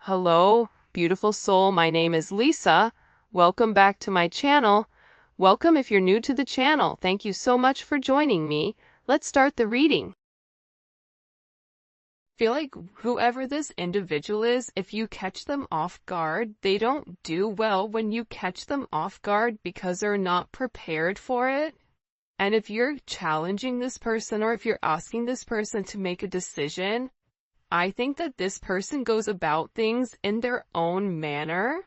Hello, beautiful soul. My name is Lisa. Welcome back to my channel. Welcome if you're new to the channel. Thank you so much for joining me. Let's start the reading. Feel like whoever this individual is, if you catch them off guard, they don't do well when you catch them off guard because they're not prepared for it. And if you're challenging this person or if you're asking this person to make a decision, I think that this person goes about things in their own manner,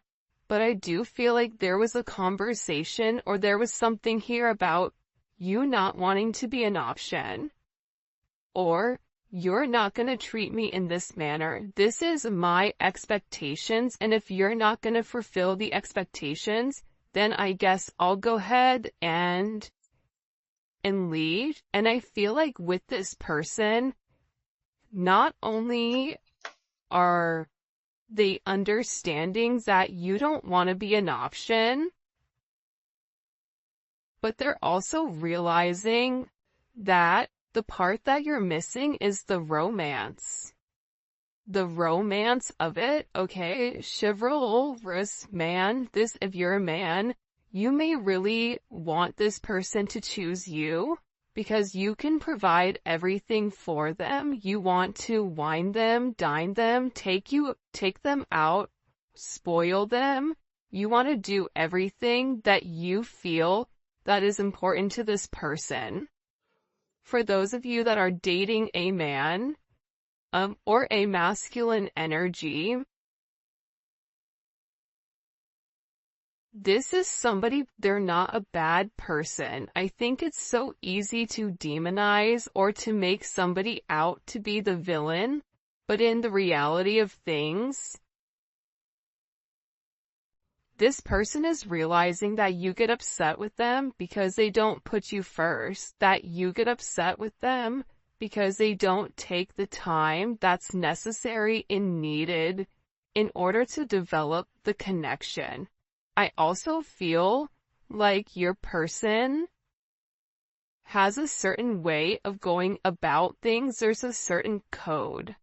but I do feel like there was a conversation or there was something here about you not wanting to be an option, or you're not going to treat me in this manner. This is my expectations, and if you're not going to fulfill the expectations, then I guess I'll go ahead and leave. And I feel like with this person, not only are they understanding that you don't want to be an option, but they're also realizing that the part that you're missing is the romance. The romance of it, okay? Chivalrous man, if you're a man, you may really want this person to choose you, because you can provide everything for them. You want to wine them, dine them, take them out, spoil them. You want to do everything that you feel that is important to this person. For those of you that are dating a man, or a masculine energy, this is somebody, they're not a bad person. I think it's so easy to demonize or to make somebody out to be the villain, but in the reality of things, this person is realizing that you get upset with them because they don't put you first, that you get upset with them because they don't take the time that's necessary and needed in order to develop the connection. I also feel like your person has a certain way of going about things. There's a certain code.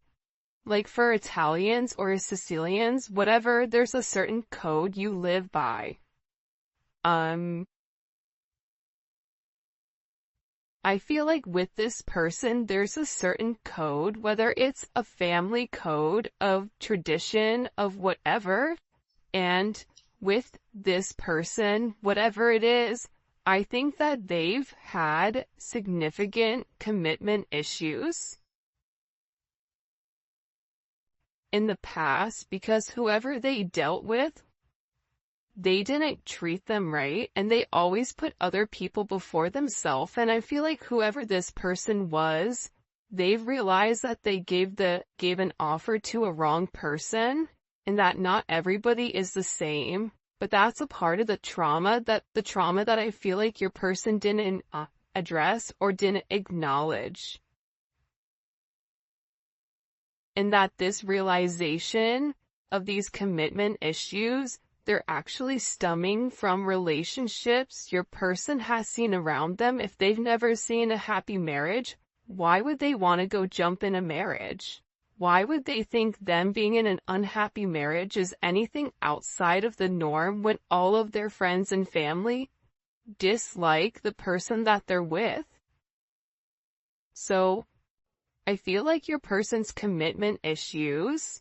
Like for Italians or Sicilians, whatever, there's a certain code you live by. I feel like with this person, there's a certain code, whether it's a family code of tradition of whatever, and with this person, whatever it is, I think that they've had significant commitment issues in the past because whoever they dealt with, they didn't treat them right, and they always put other people before themselves. And I feel like whoever this person was, they've realized that they gave an offer to a wrong person, and that not everybody is the same, but that's a part of the trauma that I feel like your person didn't address or didn't acknowledge. And that this realization of these commitment issues, they're actually stemming from relationships your person has seen around them. If they've never seen a happy marriage, why would they want to go jump in a marriage? Why would they think them being in an unhappy marriage is anything outside of the norm when all of their friends and family dislike the person that they're with? So, I feel like your person's commitment issues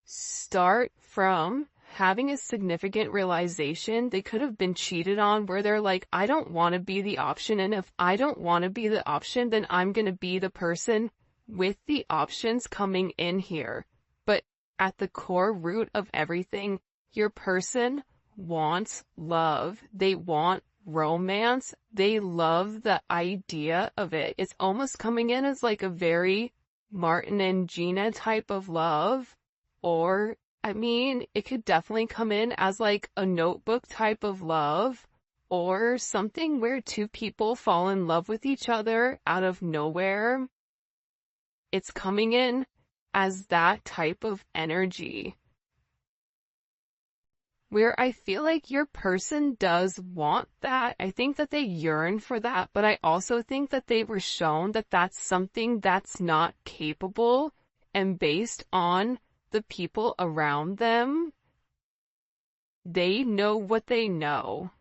start from having a significant realization they could have been cheated on, where they're like, I don't want to be the option, and if I don't want to be the option, then I'm going to be the person with the options coming in here. But at the core root of everything, your person wants love. They want romance. They love the idea of it. It's almost coming in as like a very Martin and Gina type of love, or I mean, it could definitely come in as like a Notebook type of love, or something where two people fall in love with each other out of nowhere. It's coming in as that type of energy, where I feel like your person does want that. I think that they yearn for that, but I also think that they were shown that that's something that's not capable, and based on the people around them, they know what they know.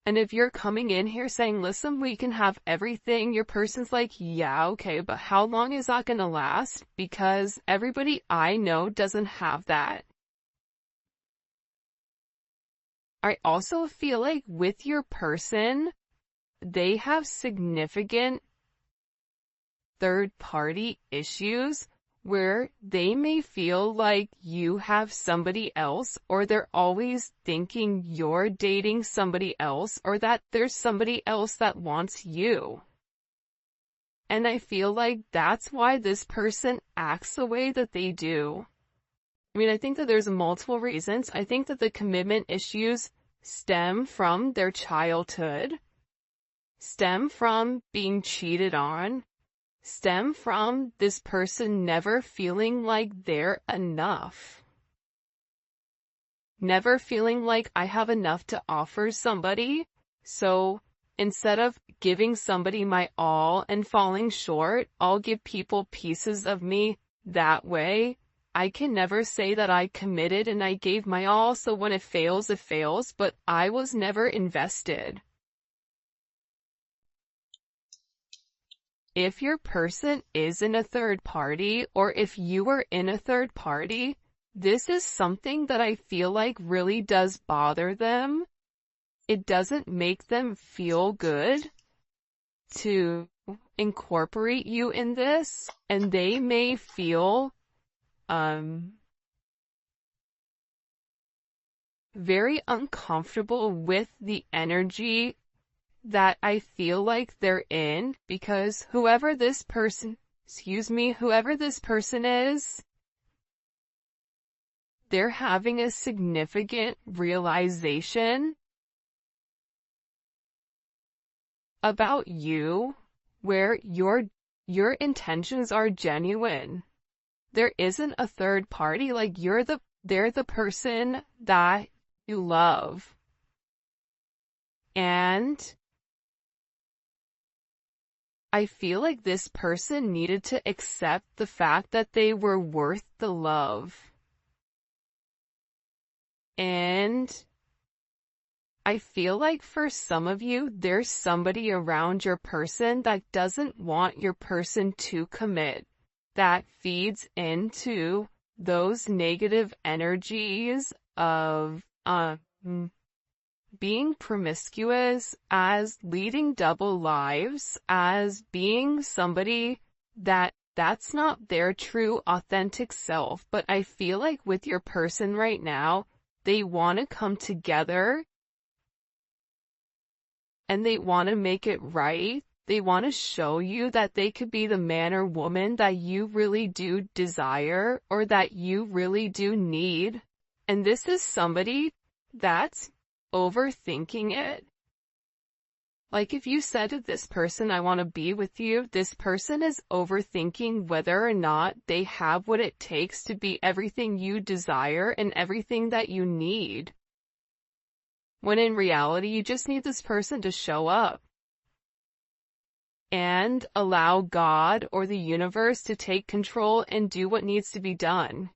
And if you're coming in here saying, listen, we can have everything, your person's like, yeah, okay, but how long is that gonna last? Because everybody I know doesn't have that. I also feel like with your person, they have significant third-party issues where they may feel like you have somebody else, or they're always thinking you're dating somebody else, or that there's somebody else that wants you. And I feel like that's why this person acts the way that they do. I mean, I think that there's multiple reasons. I think that the commitment issues stem from their childhood, stem from being cheated on, stem from this person never feeling like they're enough. Never feeling like I have enough to offer somebody, so instead of giving somebody my all and falling short, I'll give people pieces of me. That way, I can never say that I committed and I gave my all, so when it fails, but I was never invested. If your person is in a third party, or if you are in a third party, this is something that I feel like really does bother them. It doesn't make them feel good to incorporate you in this, and they may feel very uncomfortable with the energy that I feel like they're in, because whoever this person is, they're having a significant realization about you where your intentions are genuine. There isn't a third party, like they're the person that you love. And I feel like this person needed to accept the fact that they were worth the love. And I feel like for some of you, there's somebody around your person that doesn't want your person to commit, that feeds into those negative energies of being promiscuous, as leading double lives, as being somebody that's not their true authentic self. But I feel like with your person right now, they want to come together and they want to make it right. They want to show you that they could be the man or woman that you really do desire, or that you really do need. And this is somebody that's overthinking it. Like if you said to this person, I want to be with you, this person is overthinking whether or not they have what it takes to be everything you desire and everything that you need. When in reality, you just need this person to show up and allow God or the universe to take control and do what needs to be done.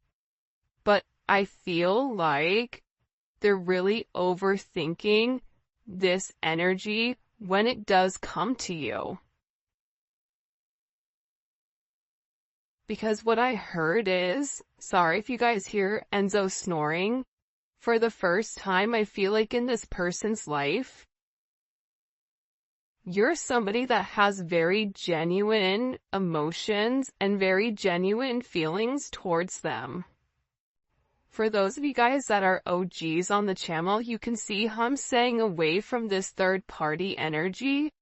But I feel like they're really overthinking this energy when it does come to you. Because what I heard is, sorry if you guys hear Enzo snoring, for the first time I feel like in this person's life, you're somebody that has very genuine emotions and very genuine feelings towards them. For those of you guys that are OGs on the channel, you can see how I'm staying away from this third party energy,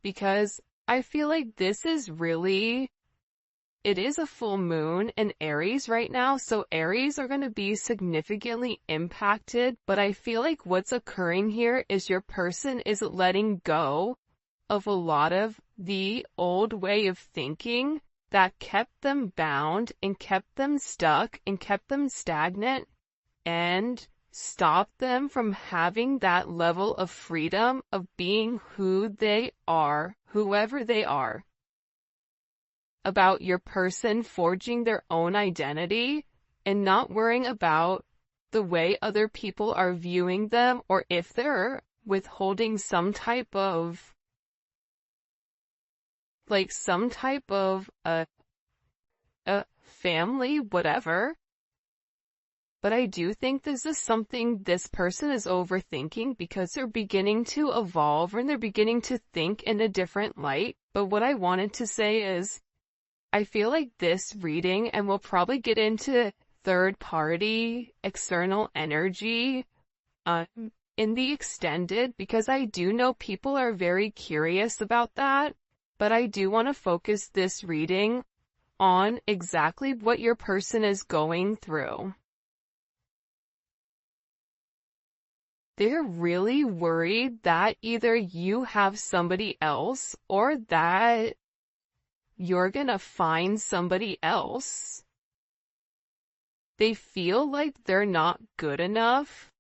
because I feel like this is really, it is a full moon in Aries right now, so Aries are going to be significantly impacted, but I feel like what's occurring here is your person is letting go of a lot of the old way of thinking that kept them bound and kept them stuck and kept them stagnant and stopped them from having that level of freedom of being who they are, whoever they are. about your person forging their own identity and not worrying about the way other people are viewing them, or if they're withholding some type of a family, whatever. But I do think this is something this person is overthinking because they're beginning to evolve and they're beginning to think in a different light. But what I wanted to say is, I feel like this reading, and we'll probably get into third party, external energy, in the extended, because I do know people are very curious about that, but I do want to focus this reading on exactly what your person is going through. They're really worried that either you have somebody else or that you're gonna find somebody else. They feel like they're not good enough.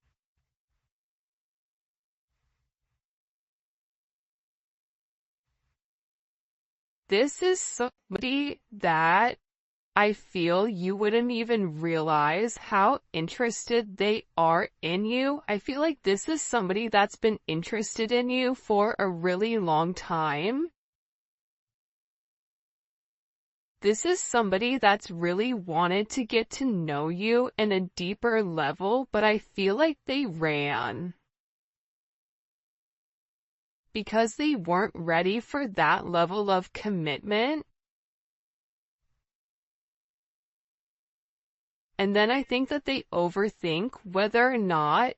This is somebody that I feel you wouldn't even realize how interested they are in you. I feel like this is somebody that's been interested in you for a really long time. This is somebody that's really wanted to get to know you in a deeper level, but I feel like they ran because they weren't ready for that level of commitment. And then I think that they overthink whether or not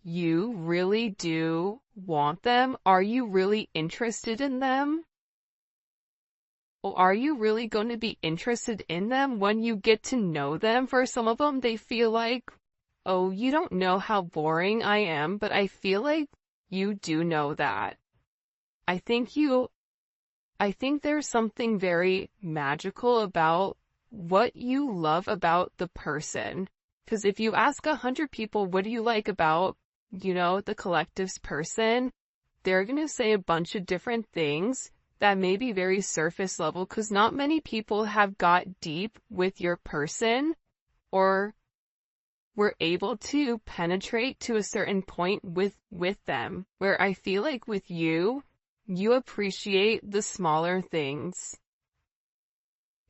you really do want them. Are you really interested in them? Or are you really going to be interested in them when you get to know them? For some of them, they feel like, oh, you don't know how boring I am, but I feel like you do know that. I think there's something very magical about what you love about the person. Because if you ask 100 people, what do you like about, the collective's person, they're going to say a bunch of different things that may be very surface level, because not many people have got deep with your person or were able to penetrate to a certain point with them, where I feel like with you, you appreciate the smaller things.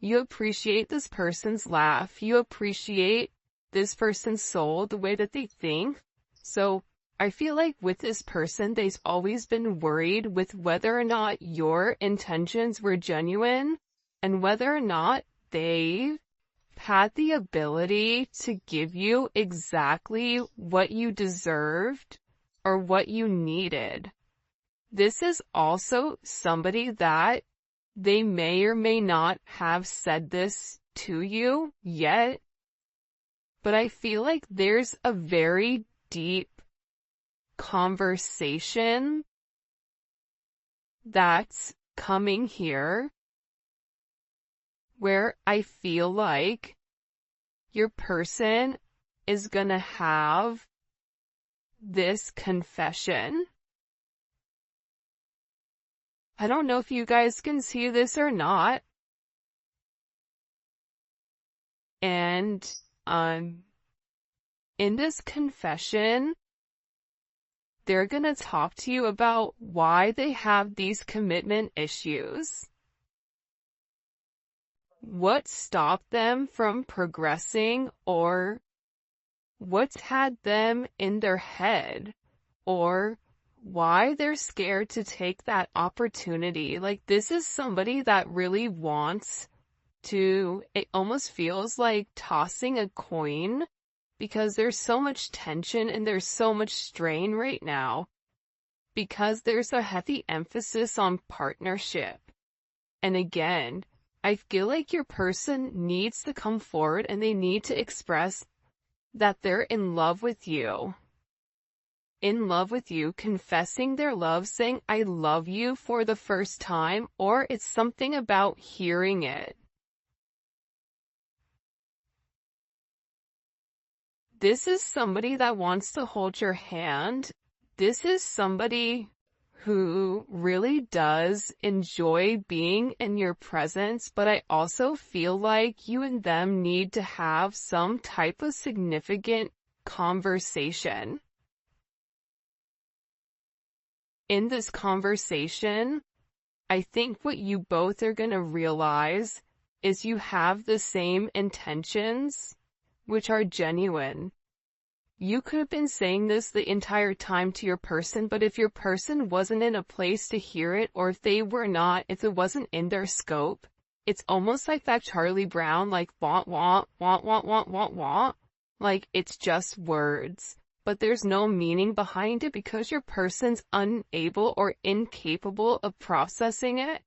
You appreciate this person's laugh. You appreciate this person's soul, the way that they think. So I feel like with this person, they've always been worried with whether or not your intentions were genuine and whether or not they had the ability to give you exactly what you deserved or what you needed. This is also somebody that they may or may not have said this to you yet, but I feel like there's a very deep conversation that's coming here where I feel like your person is gonna have this confession. I don't know if you guys can see this or not. And, in this confession, they're gonna talk to you about why they have these commitment issues. What stopped them from progressing, or what's had them in their head, or why they're scared to take that opportunity. Like, this is somebody that really wants to, it almost feels like tossing a coin, because there's so much tension and there's so much strain right now, because there's a heavy emphasis on partnership. And again, I feel like your person needs to come forward and they need to express that they're in love with you. In love with you, confessing their love, saying, I love you for the first time, or it's something about hearing it. This is somebody that wants to hold your hand. This is somebody who really does enjoy being in your presence, but I also feel like you and them need to have some type of significant conversation. In this conversation, I think what you both are going to realize is you have the same intentions, which are genuine. You could have been saying this the entire time to your person, but if your person wasn't in a place to hear it, or if it wasn't in their scope, it's almost like that Charlie Brown, like, want, like, it's just words. But there's no meaning behind it because your person's unable or incapable of processing it.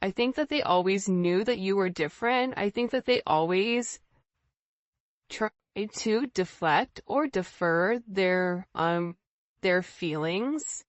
I think that they always knew that you were different. I think that they always tried to deflect or defer their feelings.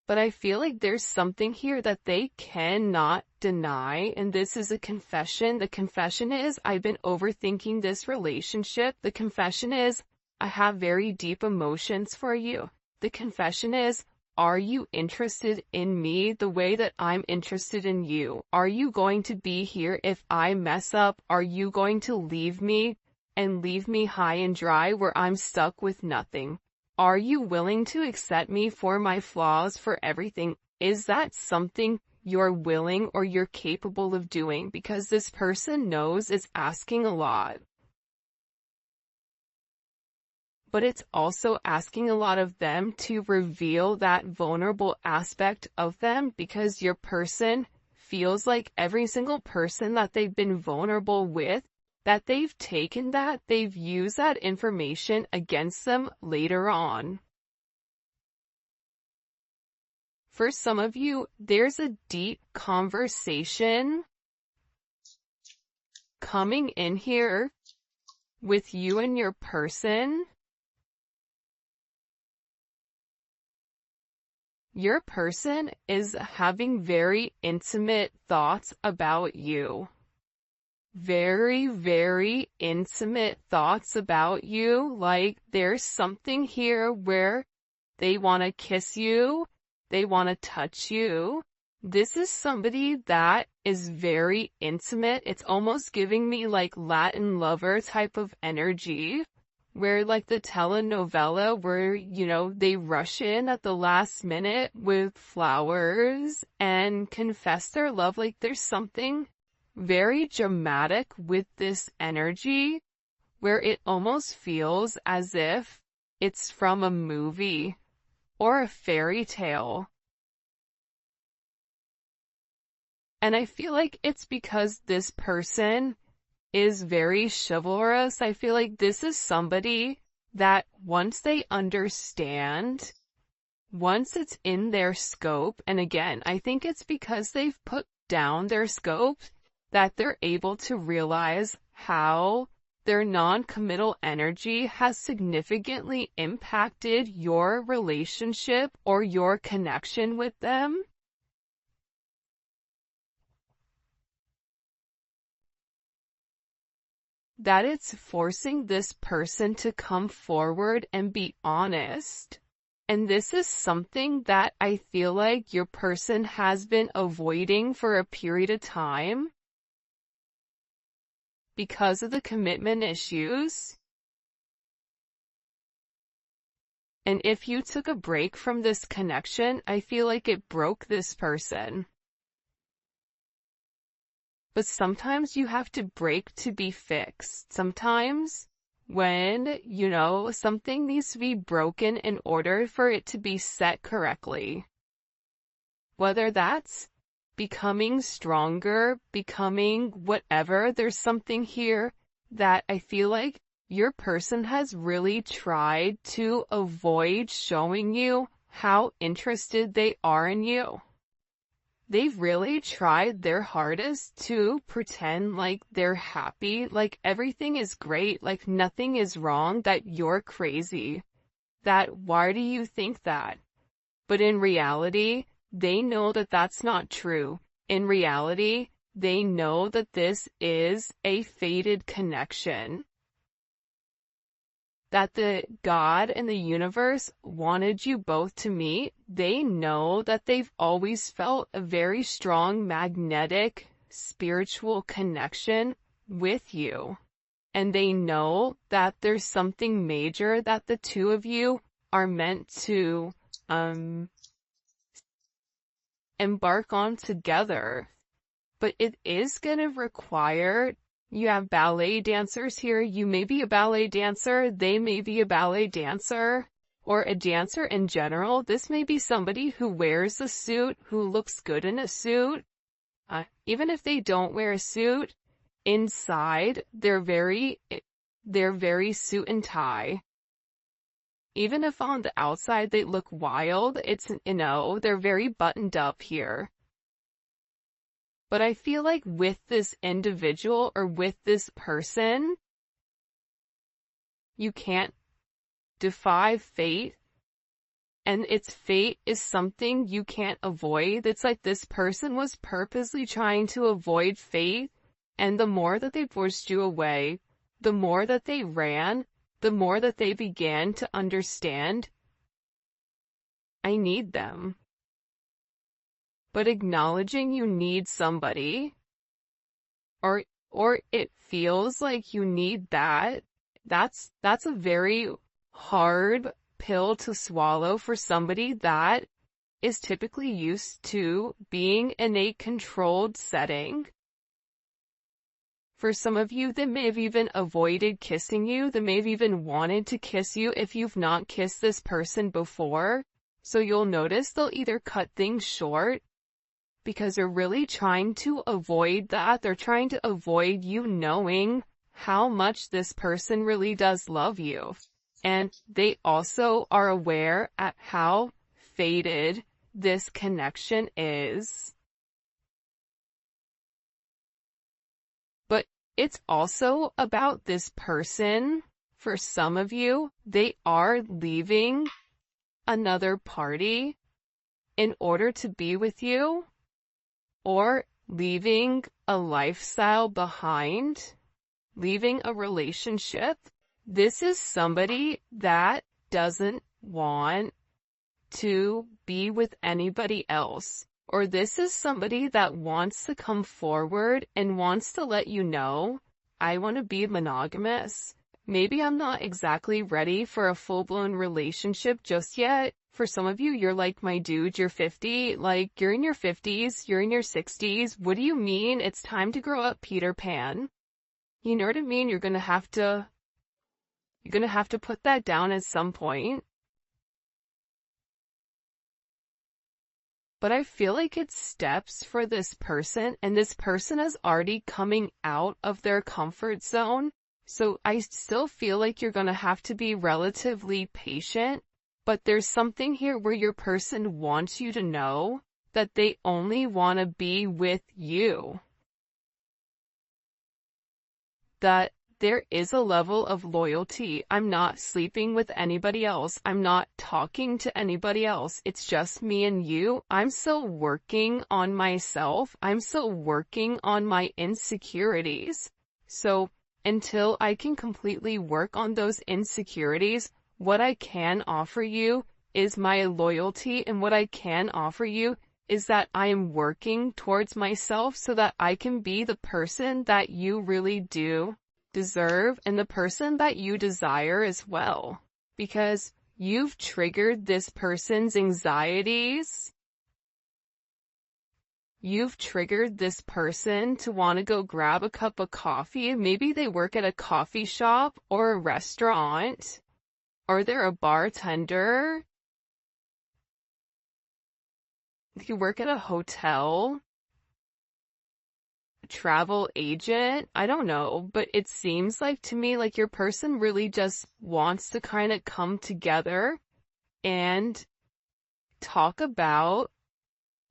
But I feel like there's something here that they cannot deny, and this is a confession. The confession is, I've been overthinking this relationship. The confession is, I have very deep emotions for you. The confession is, are you interested in me the way that I'm interested in you? Are you going to be here if I mess up? Are you going to leave me and leave me high and dry where I'm stuck with nothing? Are you willing to accept me for my flaws, for everything? Is that something you're willing or you're capable of doing? Because this person knows it's asking a lot. But it's also asking a lot of them to reveal that vulnerable aspect of them, because your person feels like every single person that they've been vulnerable with, that they've used that information against them later on. For some of you, there's a deep conversation coming in here with you and your person. Your person is having very intimate thoughts about you. Very, very intimate thoughts about you. Like, there's something here where they want to kiss you, they want to touch you. This is somebody that is very intimate. It's almost giving me like Latin lover type of energy, where like the telenovela where, they rush in at the last minute with flowers and confess their love. Like, there's something very dramatic with this energy where it almost feels as if it's from a movie or a fairy tale. And I feel like it's because this person is very chivalrous. I feel like this is somebody that once they understand, once it's in their scope, and again, I think it's because they've put down their scope, that they're able to realize how their non-committal energy has significantly impacted your relationship or your connection with them. That it's forcing this person to come forward and be honest. And this is something that I feel like your person has been avoiding for a period of time because of the commitment issues. And if you took a break from this connection, I feel like it broke this person. But sometimes you have to break to be fixed. Sometimes when, something needs to be broken in order for it to be set correctly. Whether that's becoming stronger, becoming whatever, there's something here that I feel like your person has really tried to avoid showing you how interested they are in you. They've really tried their hardest to pretend like they're happy, like everything is great, like nothing is wrong, that you're crazy. That why do you think that? But in reality, they know that that's not true. In reality, they know that this is a fated connection. that the God and the universe wanted you both to meet. They know that they've always felt a very strong magnetic spiritual connection with you. And they know that there's something major that the two of you are meant to embark on together. But it is going to require, you have ballet dancers here, you may be a ballet dancer, they may be a ballet dancer, or a dancer in general. This may be somebody who wears a suit, who looks good in a suit. Even if they don't wear a suit, inside, they're very suit and tie. Even if on the outside they look wild, it's, they're very buttoned up here. But I feel like with this individual or with this person, you can't defy fate. And its fate is something you can't avoid. It's like this person was purposely trying to avoid fate. And the more that they pushed you away, the more that they ran, the more that they began to understand, I need them. But acknowledging you need somebody, or it feels like you need that's a very hard pill to swallow for somebody that is typically used to being in a controlled setting. For some of you, they may have even avoided kissing you. They may have even wanted to kiss you if you've not kissed this person before. So you'll notice they'll either cut things short because they're really trying to avoid that. They're trying to avoid you knowing how much this person really does love you. And they also are aware at how faded this connection is. But it's also about this person. For some of you, they are leaving another party in order to be with you, or leaving a lifestyle behind, leaving a relationship. This is somebody that doesn't want to be with anybody else. Or this is somebody that wants to come forward and wants to let you know, I want to be monogamous. Maybe I'm not exactly ready for a full-blown relationship just yet. For some of you, you're like, my dude, you're 50, like, you're in your 50s, you're in your 60s. What do you mean it's time to grow up, Peter Pan? You know what I mean? You're gonna have to put that down at some point. But I feel like it's steps for this person, and this person is already coming out of their comfort zone. So I still feel like you're gonna have to be relatively patient. But there's something here where your person wants you to know that they only want to be with you. That there is a level of loyalty. I'm not sleeping with anybody else. I'm not talking to anybody else. It's just me and you. I'm still working on myself. I'm still working on my insecurities. So until I can completely work on those insecurities, what I can offer you is my loyalty, and what I can offer you is that I am working towards myself so that I can be the person that you really do deserve and the person that you desire as well. Because you've triggered this person's anxieties. You've triggered this person to want to go grab a cup of coffee. Maybe they work at a coffee shop or a restaurant. Or they're a bartender. You work at a hotel. A travel agent. I don't know, but it seems like to me like your person really just wants to kind of come together and talk about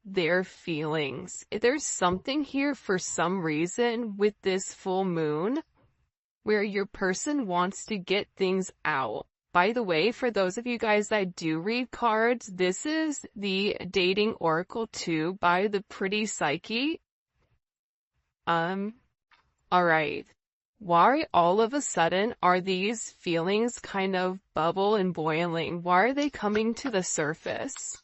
their feelings. There's something here for some reason with this full moon where your person wants to get things out. By the way, for those of you guys that do read cards, this is the Dating Oracle 2 by the Pretty Psyche. Alright. Why all of a sudden are these feelings kind of bubble and boiling? Why are they coming to the surface?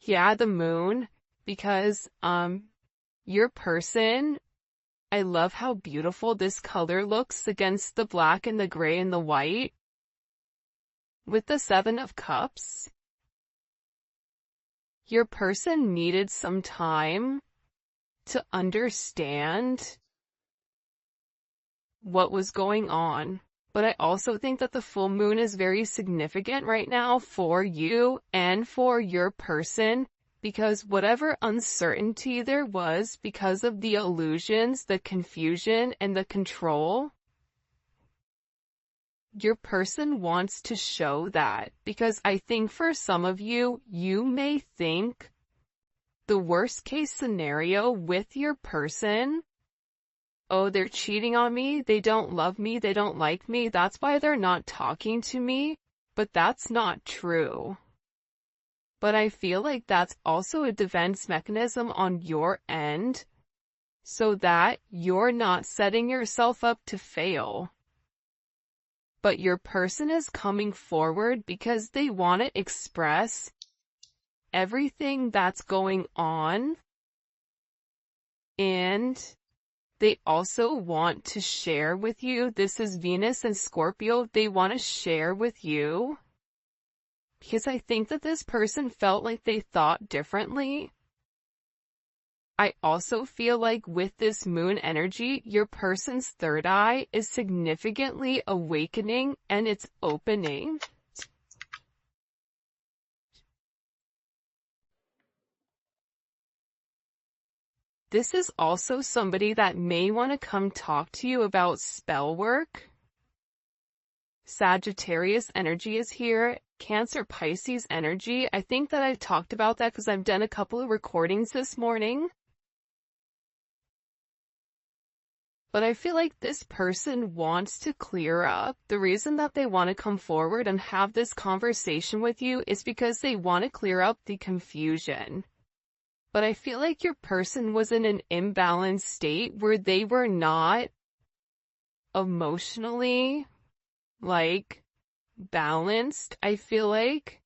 Yeah, the moon, because, your person, I love how beautiful this color looks against the black and the gray and the white. With the Seven of Cups, your person needed some time to understand what was going on. But I also think that the full moon is very significant right now for you and for your person, because whatever uncertainty there was because of the illusions, the confusion, and the control, your person wants to show that. Because I think for some of you, you may think the worst case scenario with your person, oh, they're cheating on me, they don't love me, they don't like me, that's why they're not talking to me. But that's not true. But I feel like that's also a defense mechanism on your end, so that you're not setting yourself up to fail. But your person is coming forward because they want to express everything that's going on, and they also want to share with you. This is Venus and Scorpio. They want to share with you because I think that this person felt like they thought differently. I also feel like with this moon energy, your person's third eye is significantly awakening and it's opening. This is also somebody that may want to come talk to you about spell work. Sagittarius energy is here. Cancer, Pisces energy. I think that I've talked about that because I've done a couple of recordings this morning. But I feel like this person wants to clear up. The reason that they want to come forward and have this conversation with you is because they want to clear up the confusion. But I feel like your person was in an imbalanced state where they were not emotionally, balanced. I feel like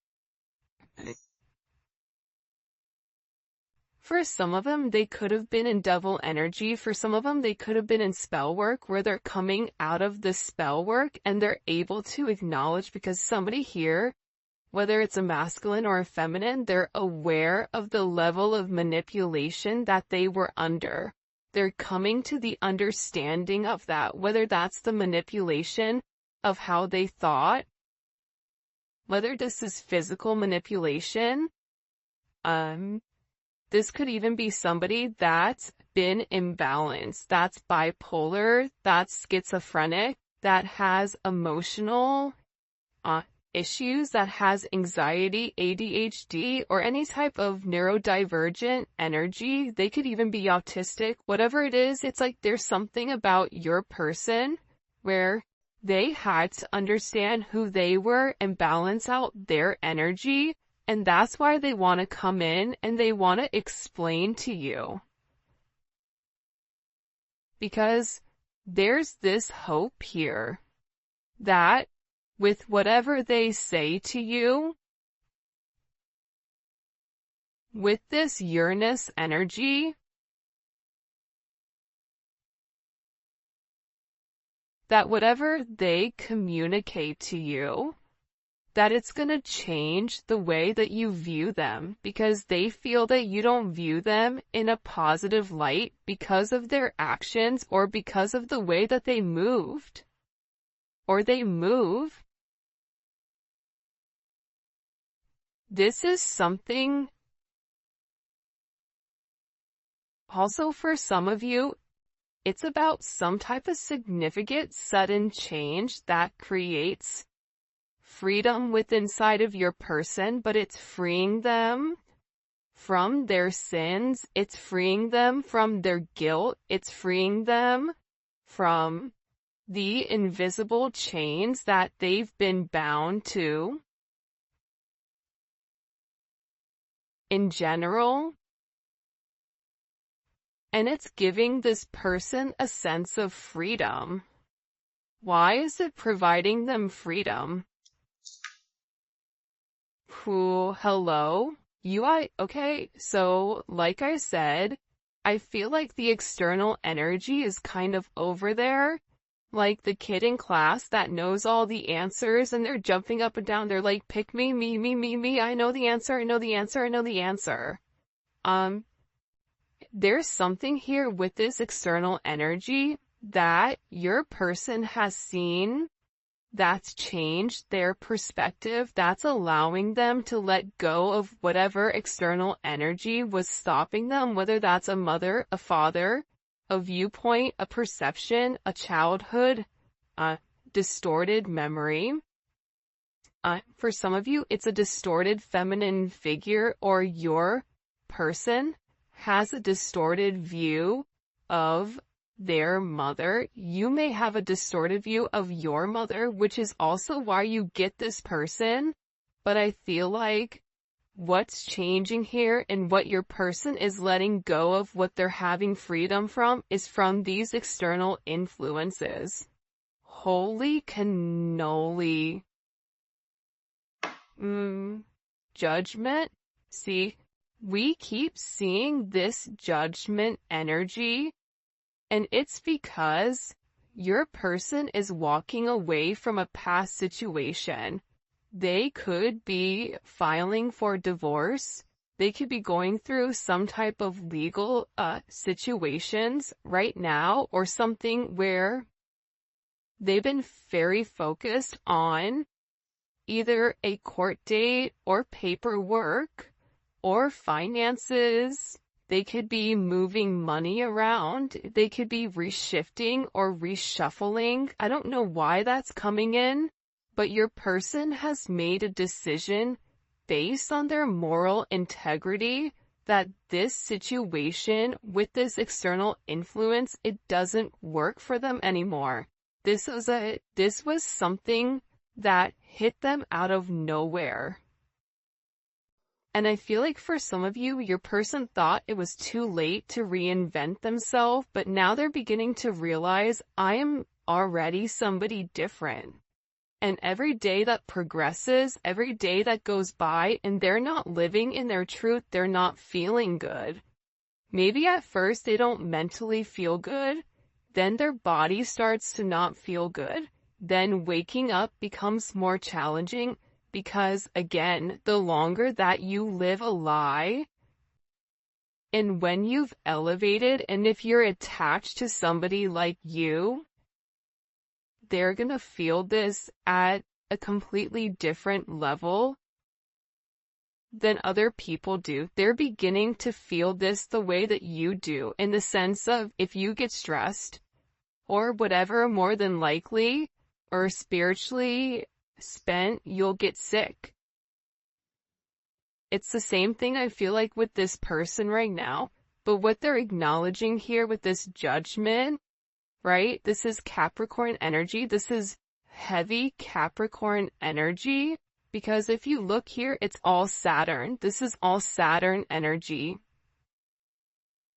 for some of them, they could have been in devil energy. For some of them, they could have been in spell work where they're coming out of the spell work and they're able to acknowledge, because somebody here, whether it's a masculine or a feminine, they're aware of the level of manipulation that they were under. They're coming to the understanding of that, whether that's the manipulation of how they thought, whether this is physical manipulation. This could even be somebody that's been imbalanced, that's bipolar, that's schizophrenic, that has emotional issues, that has anxiety, ADHD, or any type of neurodivergent energy. They could even be autistic. Whatever it is, it's like there's something about your person where they had to understand who they were and balance out their energy, and that's why they want to come in and they want to explain to you. Because there's this hope here that with whatever they say to you, with this Uranus energy, that whatever they communicate to you, that it's going to change the way that you view them, because they feel that you don't view them in a positive light because of their actions or because of the way that they moved or they move. This is something also for some of you. It's about some type of significant sudden change that creates freedom within inside of your person, but it's freeing them from their sins, it's freeing them from their guilt, it's freeing them from the invisible chains that they've been bound to. In general, and it's giving this person a sense of freedom. Why is it providing them freedom? Hello? Okay, so like I said, I feel like the external energy is kind of over there, like the kid in class that knows all the answers and they're jumping up and down. They're like, pick me, me, I know the answer, I know the answer, I know the answer. There's something here with this external energy that your person has seen that's changed their perspective, that's allowing them to let go of whatever external energy was stopping them, whether that's a mother, a father, a viewpoint, a perception, a childhood, a distorted memory. For some of you, it's a distorted feminine figure, or your person has a distorted view of their mother. You may have a distorted view of your mother, which is also why you get this person. But I feel like what's changing here and what your person is letting go of, what they're having freedom from, is from these external influences. Holy cannoli. Judgment. See, we keep seeing this judgment energy, and it's because your person is walking away from a past situation. They could be filing for divorce. They could be going through some type of legal situations right now, or something where they've been very focused on either a court date or paperwork or finances. They could be moving money around. They could be reshifting or reshuffling. I don't know why that's coming in, but your person has made a decision based on their moral integrity that this situation with this external influence, it doesn't work for them anymore. This was something that hit them out of nowhere. And I feel like for some of you, your person thought it was too late to reinvent themselves, but now they're beginning to realize, I am already somebody different. And every day that progresses, every day that goes by, and they're not living in their truth, they're not feeling good. Maybe at first they don't mentally feel good, then their body starts to not feel good. Then waking up becomes more challenging because, again, the longer that you live a lie, and when you've elevated, and if you're attached to somebody like you, they're gonna feel this at a completely different level than other people do. They're beginning to feel this the way that you do, in the sense of, if you get stressed or whatever, more than likely, or spiritually spent, you'll get sick. It's the same thing I feel like with this person right now, but what they're acknowledging here with this judgment, right? This is Capricorn energy. This is heavy Capricorn energy, because if you look here, it's all Saturn. This is all Saturn energy.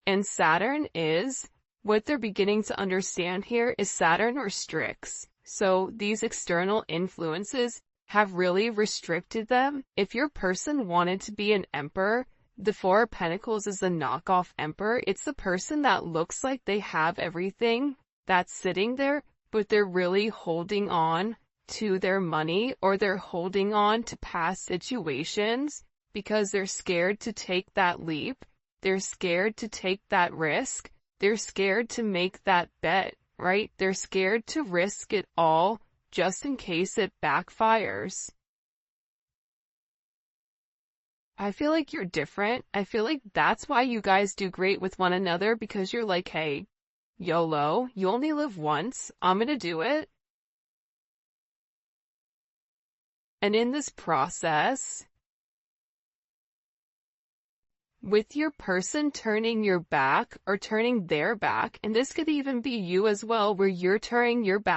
And Saturn is, what they're beginning to understand here is Saturn restricts. So these external influences have really restricted them. If your person wanted to be an emperor, the Four of Pentacles is the knockoff emperor. It's the person that looks like they have everything that's sitting there, but they're really holding on to their money, or they're holding on to past situations because they're scared to take that leap. They're scared to take that risk. They're scared to make that bet, right? They're scared to risk it all just in case it backfires. I feel like you're different. I feel like that's why you guys do great with one another, because you're like, hey, YOLO, you only live once. I'm gonna do it. And in this process, with your person turning your back or turning their back, and this could even be you as well, where you're turning your back